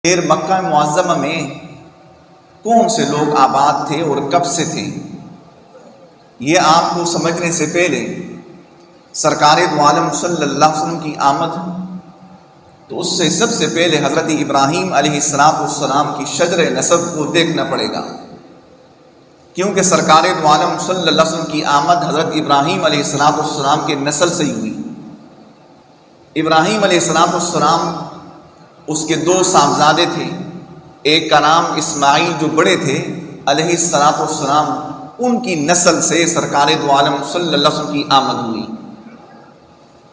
پھر مکہ معظمہ میں کون سے لوگ آباد تھے اور کب سے تھے، یہ آپ کو سمجھنے سے پہلے سرکار دو عالم صلی اللہ علیہ وسلم کی آمد، تو اس سے سب سے پہلے حضرت ابراہیم علیہ السلام کی شجر نسب کو دیکھنا پڑے گا، کیونکہ سرکار دو عالم صلی اللہ علیہ وسلم کی آمد حضرت ابراہیم علیہ السلام کے نسل سے ہی ہوئی۔ ابراہیم علیہ السلام اس کے دو صاحبزادے تھے، ایک کا نام اسماعیل جو بڑے تھے علیہ السلام، ان کی نسل سے سرکار دو عالم صلی اللہ علیہ وسلم کی آمد ہوئی۔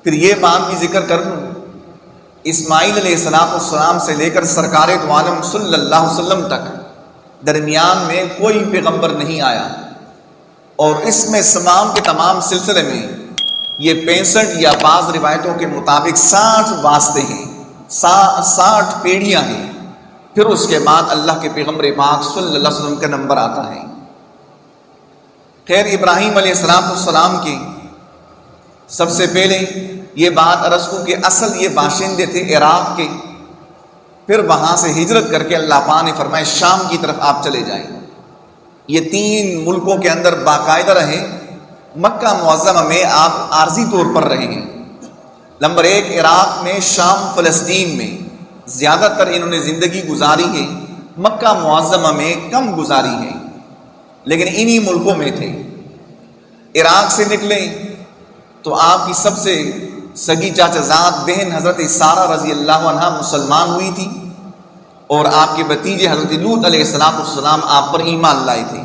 پھر یہ بات بھی ذکر کر دوں، اسماعیل علیہ السلام سے لے کر سرکار دو عالم صلی اللہ علیہ وسلم تک درمیان میں کوئی پیغمبر نہیں آیا، اور اس میں تمام سلسلے میں یہ 65 یا بعض روایتوں کے مطابق 60 واسطے ہیں، 60 پیڑیاں ہیں۔ پھر اس کے بعد اللہ کے پیغمبر پاک صلی اللہ علیہ وسلم کا نمبر آتا ہے۔ خیر، ابراہیم علیہ السلام کے سب سے پہلے یہ بات عرض کو کہ اصل یہ باشندے تھے عراق کے، پھر وہاں سے ہجرت کر کے اللہ پاک نے فرمایا شام کی طرف آپ چلے جائیں۔ یہ 3 ملکوں کے اندر باقاعدہ رہے، مکہ معظمہ میں آپ عارضی طور پر رہے ہیں۔ نمبر 1 عراق میں، شام فلسطین میں زیادہ تر انہوں نے زندگی گزاری ہے، مکہ معظمہ میں کم گزاری ہے، لیکن انہی ملکوں میں تھے۔ عراق سے نکلے تو آپ کی سب سے سگی چاچا زاد بہن حضرت سارہ رضی اللہ عنہ مسلمان ہوئی تھی، اور آپ کے بھتیجے حضرت لوط علیہ السلام آپ پر ایمان لائے تھے۔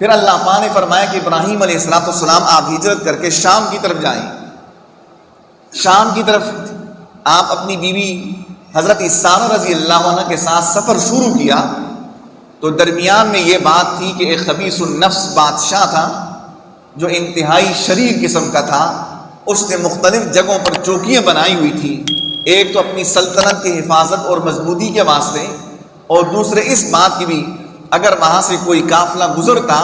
پھر اللہ پاک نے فرمایا کہ ابراہیم علیہ السلام آپ ہجرت کر کے شام کی طرف جائیں۔ شام کی طرف آپ اپنی بیوی حضرت سارہ رضی اللہ عنہ کے ساتھ سفر شروع کیا، تو درمیان میں یہ بات تھی کہ ایک خبیث النفس بادشاہ تھا جو انتہائی شریر قسم کا تھا۔ اس نے مختلف جگہوں پر چوکیاں بنائی ہوئی تھی، ایک تو اپنی سلطنت کی حفاظت اور مضبوطی کے واسطے، اور دوسرے اس بات کی بھی اگر وہاں سے کوئی قافلہ گزرتا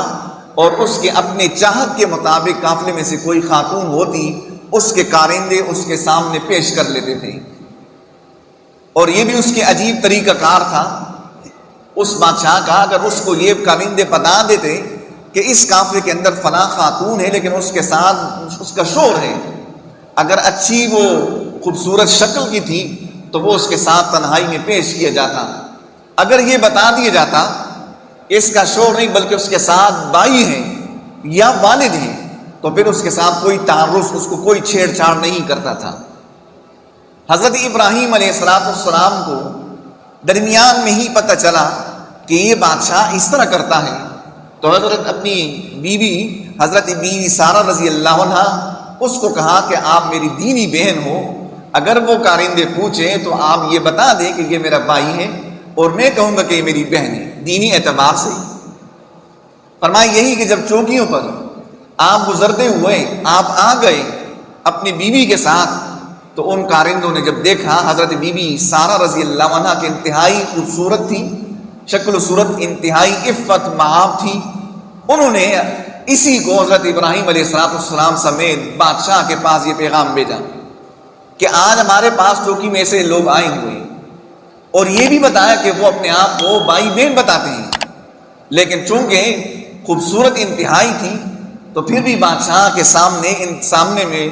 اور اس کے اپنے چاہت کے مطابق قافلے میں سے کوئی خاتون ہوتی، اس کے کارندے اس کے سامنے پیش کر لیتے تھے۔ اور یہ بھی اس کے عجیب طریقہ کار تھا اس بادشاہ کا، اگر اس کو یہ کارندے بتا دیتے کہ اس قافلے کے اندر فلاں خاتون ہے لیکن اس کے ساتھ اس کا شور ہے، اگر اچھی وہ خوبصورت شکل کی تھی تو وہ اس کے ساتھ تنہائی میں پیش کیا جاتا، اگر یہ بتا دیا جاتا اس کا شور نہیں بلکہ اس کے ساتھ بائی ہیں یا والد ہیں، تو پھر اس کے ساتھ کوئی تعارف، اس کو کوئی چھیڑ چھاڑ نہیں کرتا تھا۔ حضرت ابراہیم علیہ السلام کو درمیان میں ہی پتہ چلا کہ یہ بادشاہ اس طرح کرتا ہے، تو حضرت اپنی بیوی حضرت بیوی سارہ رضی اللہ عنہ اس کو کہا کہ آپ میری دینی بہن ہو، اگر وہ کارندے پوچھیں تو آپ یہ بتا دیں کہ یہ میرا بھائی ہے، اور میں کہوں گا کہ یہ میری بہن ہے، دینی اعتبار سے۔ فرمایا یہی کہ جب چوکیوں پر آپ گزرتے ہوئے آپ آ گئے اپنی بیوی کے ساتھ، تو ان کارندوں نے جب دیکھا حضرت بیوی سارہ رضی اللہ عنہ کے انتہائی خوبصورت تھی، شکل و صورت انتہائی عفت معاب تھی، انہوں نے اسی کو حضرت ابراہیم علیہ السلام سمیت بادشاہ کے پاس یہ پیغام بھیجا کہ آج ہمارے پاس چوکی میں سے لوگ آئے ہوئے، اور یہ بھی بتایا کہ وہ اپنے آپ کو بھائی بہن بتاتے ہیں، لیکن چونکہ خوبصورت انتہائی تھی تو پھر بھی بادشاہ کے سامنے میں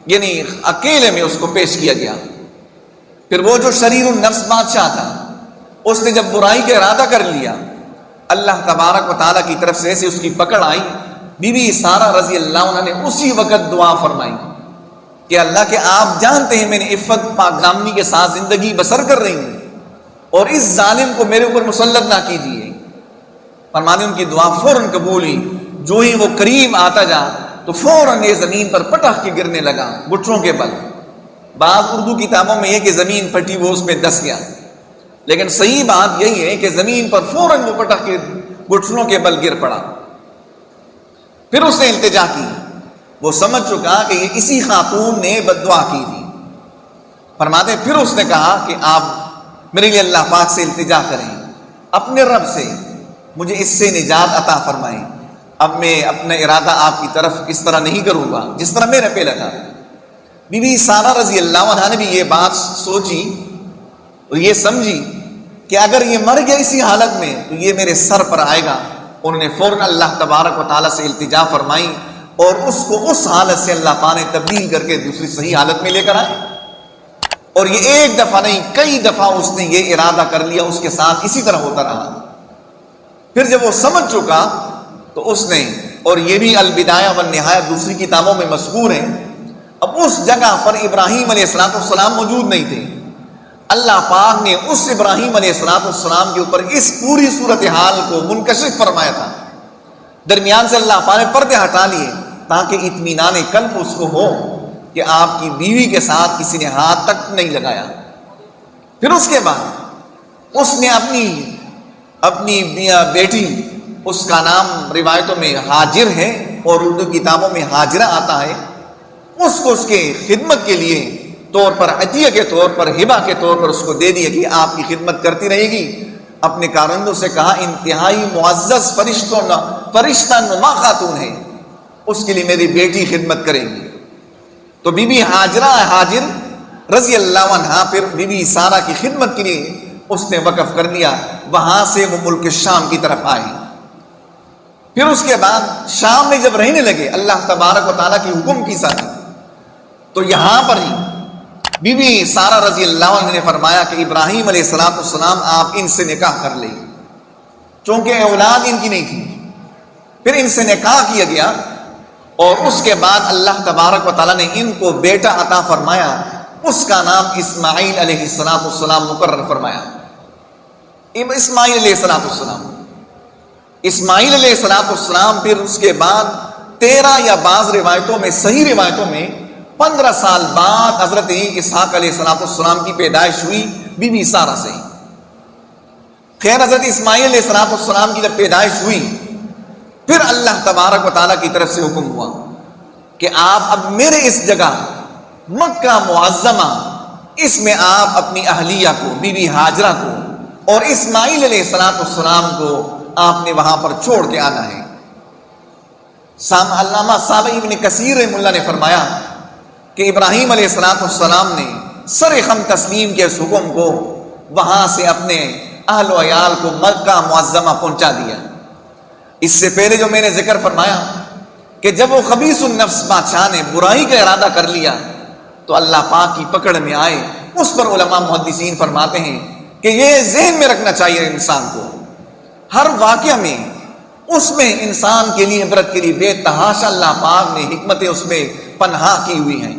یعنی اکیلے میں اس کو پیش کیا گیا۔ پھر وہ جو شریر النفس بادشاہ تھا، اس نے جب برائی کا ارادہ کر لیا، اللہ تبارک و تعالیٰ کی طرف سے ایسے اس کی پکڑ آئی، بی بی سارہ رضی اللہ عنہ نے اسی وقت دعا فرمائی کہ اللہ کے آپ جانتے ہیں میں نے عفت پاک دامنی کے ساتھ زندگی بسر کر رہی ہوں، اور اس ظالم کو میرے اوپر مسلط نہ کیجیے۔ فرمانے ان کی دعا فوراً قبول ہوئی، جو ہی وہ قریب آتا جا تو فوراً یہ زمین پر پٹخ کے گرنے لگا گھٹنوں کے بل۔ بعض اردو کتابوں میں یہ کہ زمین پھٹی وہ اس میں دس گیا، لیکن صحیح بات یہی ہے کہ زمین پر فوراً وہ پٹخ کے گھٹنوں کے بل گر پڑا۔ پھر اس نے التجا کی، وہ سمجھ چکا کہ یہ اسی خاتون نے بد دعا کی تھی۔ فرماتے پھر اس نے کہا کہ آپ میرے لیے اللہ پاک سے التجا کریں، اپنے رب سے مجھے اس سے نجات عطا فرمائیں، اب میں اپنا ارادہ آپ کی طرف اس طرح نہیں کروں گا جس طرح میرا پہلا تھا۔ بی بی سارہ رضی اللہ عنہ نے بھی یہ بات سوچی اور یہ سمجھی کہ اگر یہ مر گیا اسی حالت میں تو یہ میرے سر پر آئے گا۔ انہوں نے فوراً اللہ تبارک و تعالیٰ سے التجا فرمائی اور اس کو اس حالت سے اللہ پاک نے تبدیل کر کے دوسری صحیح حالت میں لے کر آئے۔ اور یہ ایک دفعہ نہیں، کئی دفعہ اس نے یہ ارادہ کر لیا، اس کے ساتھ اسی طرح ہوتا رہا۔ پھر جب وہ سمجھ چکا تو اس نے، اور یہ بھی البدایہ والنہایہ دوسری کتابوں میں مذکور ہے، اب اس جگہ پر ابراہیم علیہ السلام موجود نہیں تھے۔ اللہ پاک نے اس ابراہیم علیہ السلام کے اوپر اس پوری صورتحال کو منکشف فرمایا تھا، درمیان سے اللہ پاک نے پردے ہٹا لیے تاکہ اطمینان قلب اس کو ہو کہ آپ کی بیوی کے ساتھ کسی نے ہاتھ تک نہیں لگایا۔ پھر اس کے بعد اس نے اپنی بیٹی، اس کا نام روایتوں میں ہاجر ہے اور اردو کتابوں میں ہاجرہ آتا ہے، اس کو اس کے خدمت کے لیے طور پر، عطیہ کے طور پر، ہبہ کے طور پر اس کو دے دیا کہ آپ کی خدمت کرتی رہے گی۔ اپنے کارندوں سے کہا انتہائی معزز فرشتہ نما خاتون ہے، اس کے لیے میری بیٹی خدمت کرے گی۔ تو بی بی ہاجر رضی اللہ عنہا پھر بی بی سارہ کی خدمت کے لیے اس نے وقف کر لیا۔ وہاں سے وہ ملک شام کی طرف آئے۔ پھر اس کے بعد شام میں جب رہنے لگے اللہ تبارک و تعالیٰ کی حکم کی ساتھ، تو یہاں پر ہی بی بی سارہ رضی اللہ عنہ نے فرمایا کہ ابراہیم علیہ السلام آپ ان سے نکاح کر لیں، چونکہ اولاد ان کی نہیں تھی۔ پھر ان سے نکاح کیا گیا اور اس کے بعد اللہ تبارک و تعالیٰ نے ان کو بیٹا عطا فرمایا، اس کا نام اسماعیل علیہ السلام مقرر فرمایا۔ اسماعیل علیہ السلام پھر اس کے بعد 13 یا بعض روایتوں میں، صحیح روایتوں میں 15 سال بعد حضرت اسحاق علیہ السلام کی پیدائش ہوئی بی بی سارہ سے۔ خیر، حضرت اسماعیل علیہ السلام کی جب پیدائش ہوئی پھر اللہ تبارک و تعالیٰ کی طرف سے حکم ہوا کہ آپ اب میرے اس جگہ مکہ معظمہ، اس میں آپ اپنی اہلیہ کو، بی بی ہاجرہ کو اور اسماعیل علیہ السلام کو آپ نے وہاں پر چھوڑ کے آنا ہے۔ علامہ صابئی ابن کثیر رحمہ اللہ نے فرمایا کہ ابراہیم علیہ السلام نے سر خم تسلیم کے اس حکم کو وہاں سے اپنے اہل و عیال کو مکہ معظمہ پہنچا دیا۔ اس سے پہلے جو میں نے ذکر فرمایا کہ جب وہ خبیث النفس بادشاہ نے برائی کا ارادہ کر لیا تو اللہ پاک کی پکڑ میں آئے، اس پر علماء محدثین فرماتے ہیں کہ یہ ذہن میں رکھنا چاہیے انسان کو، ہر واقعہ میں اس میں انسان کے لیے، عبرت کے لیے بے تحاشا اللہ پاک نے حکمتیں اس میں پنہا کی ہوئی ہیں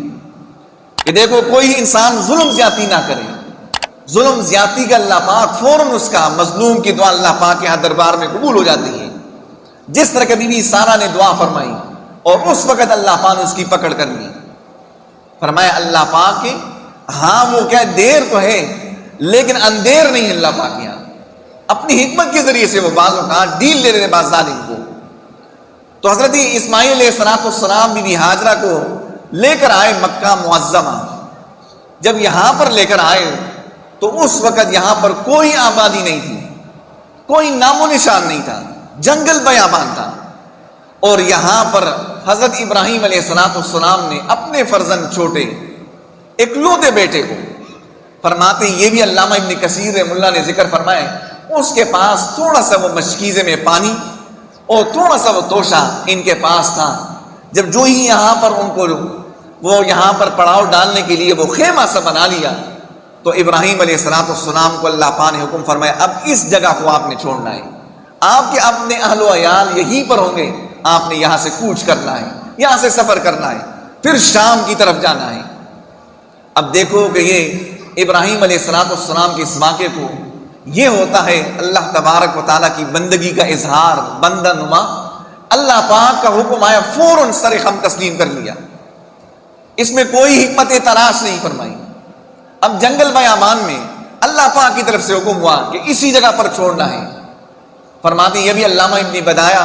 کہ دیکھو کوئی انسان ظلم زیادتی نہ کرے۔ ظلم زیادتی کا اللہ پاک فوراً اس کا مظلوم کی دعا اللہ پاک کے ہاں دربار میں قبول ہو جاتی ہے، جس طرح کہ بی بی سارہ نے دعا فرمائی اور اس وقت اللہ پاک نے اس کی پکڑ کر لی۔ فرمایا اللہ پاک کے ہاں وہ کیا دیر تو ہے لیکن اندیر نہیں، اللہ پاک یہاں اپنی حکمت کے ذریعے سے وہ بعض اوقات ڈیل لے رہے بعض ظالم کو۔ تو حضرت اسماعیل علیہ السلام بی بی ہاجرہ کو لے کر آئے مکہ معظمہ۔ جب یہاں پر لے کر آئے تو اس وقت یہاں پر کوئی آبادی نہیں تھی، کوئی نام و نشان نہیں تھا، جنگل بیابان تھا۔ اور یہاں پر حضرت ابراہیم علیہ السلام نے اپنے فرزند چھوٹے اکلوتے بیٹے کو، فرماتے ہیں یہ بھی علامہ ابن کثیر رحمہ اللہ نے ذکر فرمائے، اس کے پاس تھوڑا سا وہ مشکیزے میں پانی اور تھوڑا سا وہ توشہ ان کے پاس تھا۔ جب جو ہی یہاں پر ان کو وہ یہاں پر پڑاؤ ڈالنے کے لیے وہ خیمہ سا بنا لیا تو ابراہیم علیہ السلام کو اللہ پاک نے حکم فرمایا اب اس جگہ کو آپ نے چھوڑنا ہے، آپ کے اپنے اہل و عیال یہیں پر ہوں گے، آپ نے یہاں سے کوچ کرنا ہے، یہاں سے سفر کرنا ہے، پھر شام کی طرف جانا ہے۔ اب دیکھو کہ یہ ابراہیم علیہ السلام کے اس واقعے کو یہ ہوتا ہے اللہ تبارک و تعالیٰ کی بندگی کا اظہار، بندہ نما۔ اللہ پاک کا حکم آیا فوراً سر خم تسلیم کر لیا، اس میں کوئی حکمت تلاش نہیں فرمائی۔ اب جنگل بیابان میں اللہ پاک کی طرف سے حکم ہوا کہ اسی جگہ پر چھوڑنا ہے۔ فرماتے یہ بھی علامہ ابن بدایہ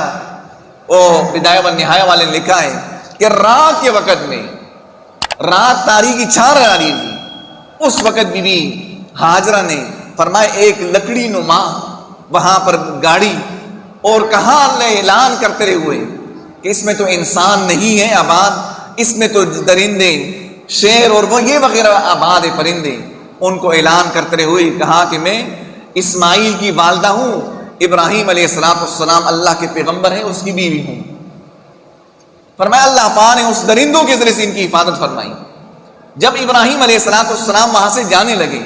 والنہایہ والے نے لکھا ہے کہ رات کے وقت میں، رات تاریکی چھا رہی تھی، اس وقت بی بی ہاجرہ نے فرمایا ایک لکڑی نما وہاں پر گاڑی اور کہاں اعلان کرتے رہے ہوئے کہ اس میں تو انسان نہیں ہے آباد، اس میں تو درندے، شیر اور وہ یہ وغیرہ آباد ہے، پرندے، ان کو اعلان کرتے رہے ہوئے کہا کہ میں اسماعیل کی والدہ ہوں، ابراہیم علیہ السلام اللہ کے پیغمبر ہیں، اس کی بیوی ہوں۔ فرمایا اللہ پاک نے اس درندوں کے ذریعے سے ان کی حفاظت فرمائی۔ جب ابراہیم علیہ السلام وہاں سے جانے لگے،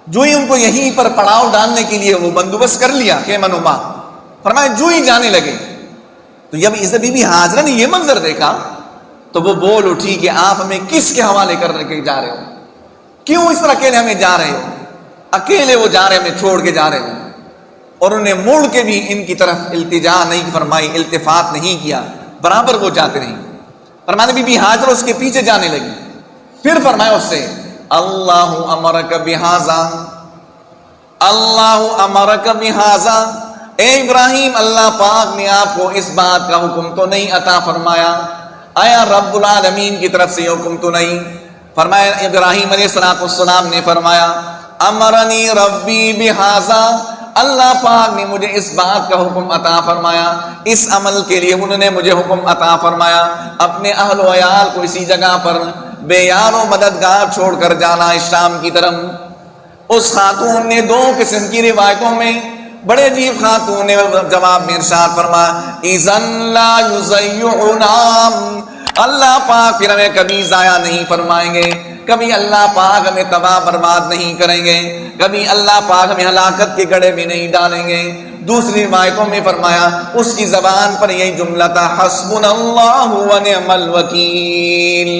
جو ہی ان کو یہیں پر پڑاؤ ڈالنے کے لیے وہ بندوبست کر لیا خیمہ نما، فرمایا جو ہی جانے لگے تو جب عزت بی بی ہاجرہ نے یہ منظر دیکھا تو وہ بول اٹھی کہ آپ ہمیں کس کے حوالے کر کے جا رہے ہو؟ کیوں اس طرح اکیلے ہمیں جا رہے ہو؟ اکیلے وہ جا رہے ہمیں چھوڑ کے جا رہے ہو؟ اور انہیں مڑ کے بھی ان کی طرف التجا نہیں فرمائی، التفات نہیں کیا، برابر وہ جاتے رہی۔ فرمایا بی بی ہاجرہ اس کے پیچھے جانے لگی، پھر فرمایا اس سے اللہ امرک بہذا، اللہ امرک بہذا، اے ابراہیم اللہ پاک نے آپ کو اس بات کا حکم تو نہیں عطا فرمایا؟ آیا رب العالمین کی طرف سے حکم تو نہیں؟ فرمایا ابراہیم علیہ السلام نے فرمایا امرنی ربی بہذا، اللہ پاک نے مجھے اس بات کا حکم عطا فرمایا، اس عمل کے لیے انہوں نے مجھے حکم عطا فرمایا، اپنے اہل و عیال کو اسی جگہ پر بے یار و مددگار چھوڑ کر جانا ہے شام کی طرف۔ اس خاتون نے دو قسم کی روایتوں میں بڑے عجیب خاتون نے جواب میں ارشاد فرمایا اذن لا یضیعنا، اللہ پاک پھر ہمیں کبھی ضائع نہیں فرمائیں گے، کبھی اللہ پاک ہمیں تباہ برباد نہیں کریں گے، کبھی اللہ پاک ہمیں ہلاکت کے گڑھے میں نہیں ڈالیں گے۔ دوسری روایتوں میں فرمایا اس کی زبان پر یہی جملہ تھا حسبنا اللہ ونعم الوکیل،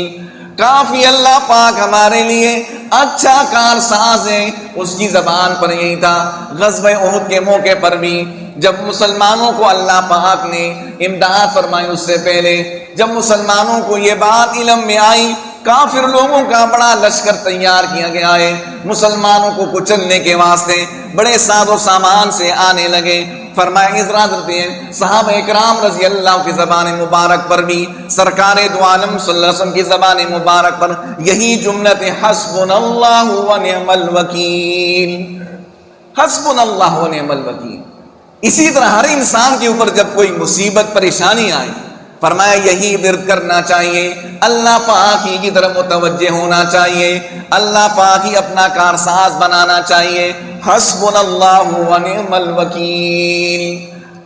کافی اللہ پاک ہمارے لیے اچھا کار ساز ہے، اس کی زبان پر یہی تھا۔ غزوہ احد کے موقع پر بھی جب مسلمانوں کو اللہ پاک نے امداد فرمائی، اس سے پہلے جب مسلمانوں کو یہ بات علم میں آئی، کافر لوگوں کا بڑا لشکر تیار کیا گیا ہے، مسلمانوں کو کچلنے کے واسطے بڑے ساز و سامان سے آنے لگے۔ فرمایا اذرا کرتے ہیں صحابہ اکرام رضی اللہ کی زبان مبارک پر بھی، سرکار دو عالم صلی اللہ علیہ وسلم کی زبان مبارک پر یہی جملہ حسبنا اللہ ونعم الوکیل، حسبنا اللہ ونعم الوکیل۔ اسی طرح ہر انسان کے اوپر جب کوئی مصیبت پریشانی آئے، فرمایا یہی ورد کرنا چاہیے، اللہ پاک ہی کی طرف متوجہ ہونا چاہیے، اللہ پاک ہی اپنا کارساز بنانا چاہیے۔ حسبنا اللہ ونعم الوکیل،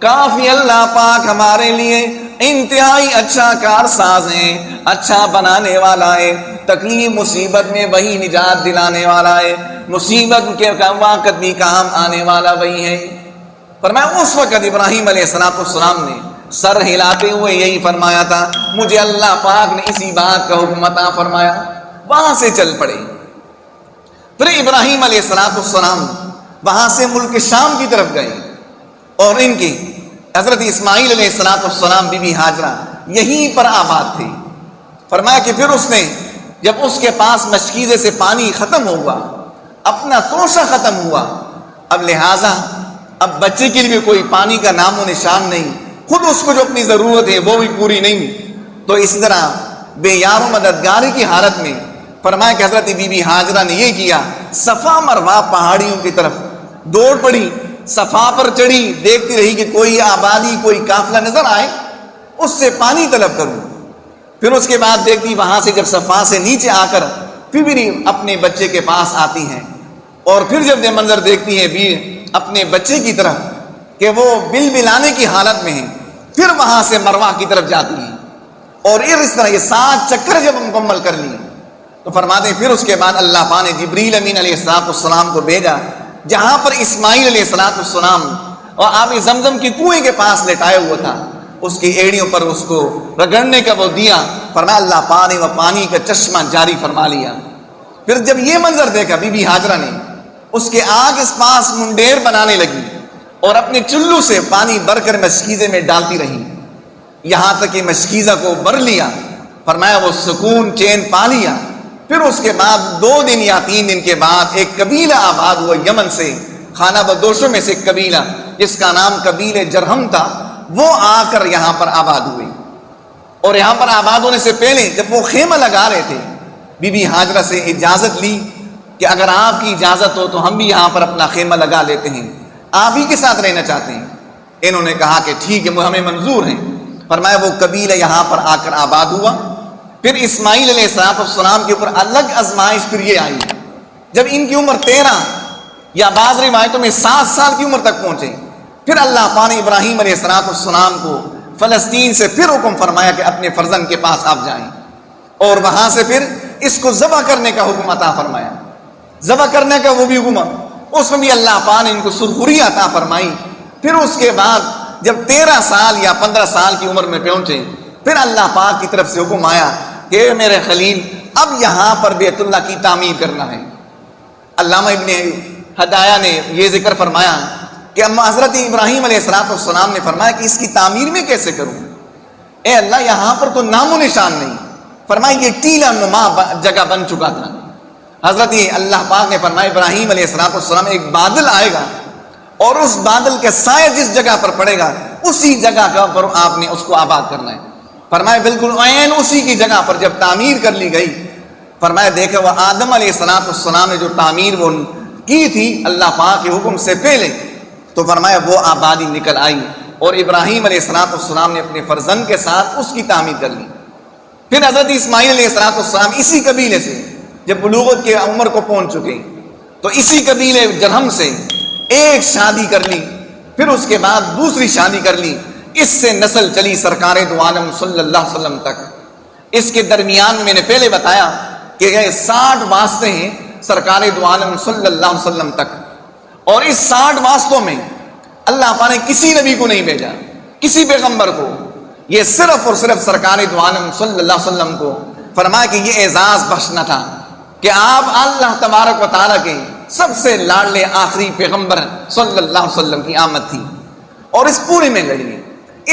کافی اللہ پاک ہمارے لیے انتہائی اچھا کارساز ہے، اچھا بنانے والا ہے، تکلیف مصیبت میں وہی نجات دلانے والا ہے، مصیبت کے وقت بھی کام آنے والا وہی ہے۔ فرمایا اس وقت ابراہیم علیہ السلام نے سر ہلاتے ہوئے یہی فرمایا تھا مجھے اللہ پاک نے اسی بات کا حکم عطا فرمایا، وہاں سے چل پڑے۔ پھر ابراہیم علیہ السلام وہاں سے ملک شام کی طرف گئے اور ان کی حضرت اسماعیل علیہ السلام بی بی ہاجرہ یہیں پر آباد تھے۔ فرمایا کہ پھر اس نے جب اس کے پاس مشکیزے سے پانی ختم ہوا، اپنا توشہ ختم ہوا، اب لہٰذا اب بچے کے لیے کوئی پانی کا نام و نشان نہیں، خود اس کو جو اپنی ضرورت ہے وہ بھی پوری نہیں، تو اسی طرح بے یار و مددگاری کی حالت میں فرمایا کہ حضرت بی بی ہاجرہ نے یہ کیا، صفا مروہ پہاڑیوں کی طرف دوڑ پڑی، صفا پر چڑھی، دیکھتی رہی کہ کوئی آبادی کوئی قافلہ نظر آئے اس سے پانی طلب کروں۔ پھر اس کے بعد دیکھتی وہاں سے جب صفا سے نیچے آ کر پھر بھی اپنے بچے کے پاس آتی ہیں، اور پھر جب یہ منظر دیکھتی ہے بھی اپنے بچے کی طرف کہ وہ بل بلانے کی حالت میں ہے، پھر وہاں سے مروہ کی طرف جاتی ہیں، اور اس طرح یہ 7 چکر جب مکمل کر لیے تو فرماتے ہیں پھر اس کے بعد اللہ پاک نے جبریل امین علیہ السلام کو بھیجا، جہاں پر اسماعیل علیہ السلام اور آب زمزم کی کنویں کے پاس لٹائے ہوا تھا، اس کی ایڑیوں پر اس کو رگڑنے کا وہ دیا، فرمایا اللہ پاک نے وہ پانی کا چشمہ جاری فرما لیا۔ پھر جب یہ منظر دیکھا بی بی ہاجرہ نے اس کے آگ اس پاس منڈیر بنانے لگی اور اپنے چلو سے پانی بھر کر مشکیزے میں ڈالتی رہی، یہاں تک کہ مشکیزہ کو بھر لیا۔ فرمایا وہ سکون چین پا لیا۔ پھر اس کے بعد 2 دن یا 3 دن کے بعد ایک قبیلہ آباد ہوا یمن سے، خانہ بدوشوں میں سے ایک قبیلہ جس کا نام قبیلہ جرہم تھا، وہ آ کر یہاں پر آباد ہوئے۔ اور یہاں پر آباد ہونے سے پہلے جب وہ خیمہ لگا رہے تھے، بی بی ہاجرہ سے اجازت لی کہ اگر آپ کی اجازت ہو تو ہم بھی یہاں پر اپنا خیمہ لگا لیتے ہیں، آپ ہی کے ساتھ رہنا چاہتے ہیں۔ انہوں نے کہا کہ ٹھیک ہے، ہمیں منظور ہیں۔ فرمایا وہ قبیلہ یہاں پر آ کر آباد ہوا۔ پھر اسماعیل علیہ السلام کے اوپر الگ آزمائش پھر یہ آئی، جب ان کی عمر 13 یا بعض روایتوں میں 7 سال کی عمر تک پہنچے۔ پھر اللہ پاک نے ابراہیم علیہ السلام کو فلسطین سے پھر حکم فرمایا کہ اپنے فرزند کے پاس آپ جائیں، اور وہاں سے پھر اس کو ذبح کرنے کا حکم عطا فرمایا۔ ذبح کرنے کا وہ بھی حکم، اس میں بھی اللہ پاک نے ان کو سرخری عطا فرمائی۔ پھر اس کے بعد جب 13 سال یا 15 سال کی عمر میں پہنچے، پھر اللہ پاک کی طرف سے حکم آیا کہ میرے خلیل اب یہاں پر بیت اللہ کی تعمیر کرنا ہے۔ علامہ ابن ہدایہ نے یہ ذکر فرمایا کہ اما حضرت ابراہیم علیہ السلام نے فرمایا کہ اس کی تعمیر میں کیسے کروں؟ اے اللہ یہاں پر تو نام و نشان نہیں۔ فرمایا یہ ٹیلا نما جگہ بن چکا تھا۔ حضرت اللہ پاک نے فرمایا ابراہیم علیہ السلام ایک بادل آئے گا اور اس بادل کے سائے جس جگہ پر پڑے گا اسی جگہ پر آپ نے اس کو آباد کرنا ہے۔ فرمایا بالکل عین اسی کی جگہ پر جب تعمیر کر لی گئی، فرمایا دیکھا وہ آدم علیہ السلام نے جو تعمیر وہ کی تھی اللہ پاک کے حکم سے پہلے، تو فرمایا وہ آبادی نکل آئی اور ابراہیم علیہ السلام نے اپنے فرزند کے ساتھ اس کی تعمیر کر لی۔ پھر حضرت اسماعیل علیہ السلام اسی قبیلے سے جب بلوغت کے عمر کو پہنچ چکے تو اسی قبیلے جرہم سے ایک شادی کر لی، پھر اس کے بعد دوسری شادی کر لی۔ اس سے نسل چلی سرکار دو عالم صلی اللہ علیہ وسلم تک۔ اس کے درمیان میں نے پہلے بتایا کہ یہ 60 واسطے ہیں سرکار دو عالم صلی اللہ علیہ وسلم تک، اور اس 60 واسطوں میں اللہ پاک نے کسی نبی کو نہیں بھیجا، کسی پیغمبر کو، یہ صرف اور صرف سرکار دو عالم صلی اللہ علیہ وسلم کو فرمایا کہ یہ اعزاز بخشنا تھا کہ آپ اللہ تبارک و تعالیٰ کے سب سے لاڈلے آخری پیغمبر صلی اللہ علیہ وسلم کی آمد تھی، اور اس پورے میں لڑی۔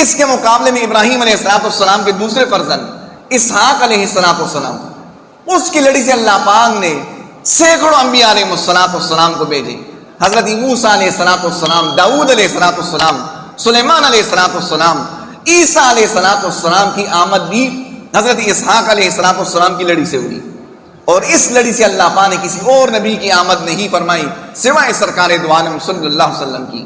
اس کے مقابلے میں ابراہیم علیہ السلام کے دوسرے فرزند اسحاق علیہ السلام، اس کی لڑی سے اللہ پاک نے سینکڑوں انبیاء علیہ السلام کو بھیجے۔ حضرت موسیٰ علیہ السلام، داؤد علیہ السلام، سلیمان علیہ السلام، عیسیٰ علیہ السلام کی آمد بھی حضرت اسحاق علیہ السلام کی لڑی سے ہوئی، اور اس لڑی سے اللہ پاک نے کسی اور نبی کی آمد نہیں فرمائی سوائے سرکار دو عالم صلی اللہ علیہ وسلم کی۔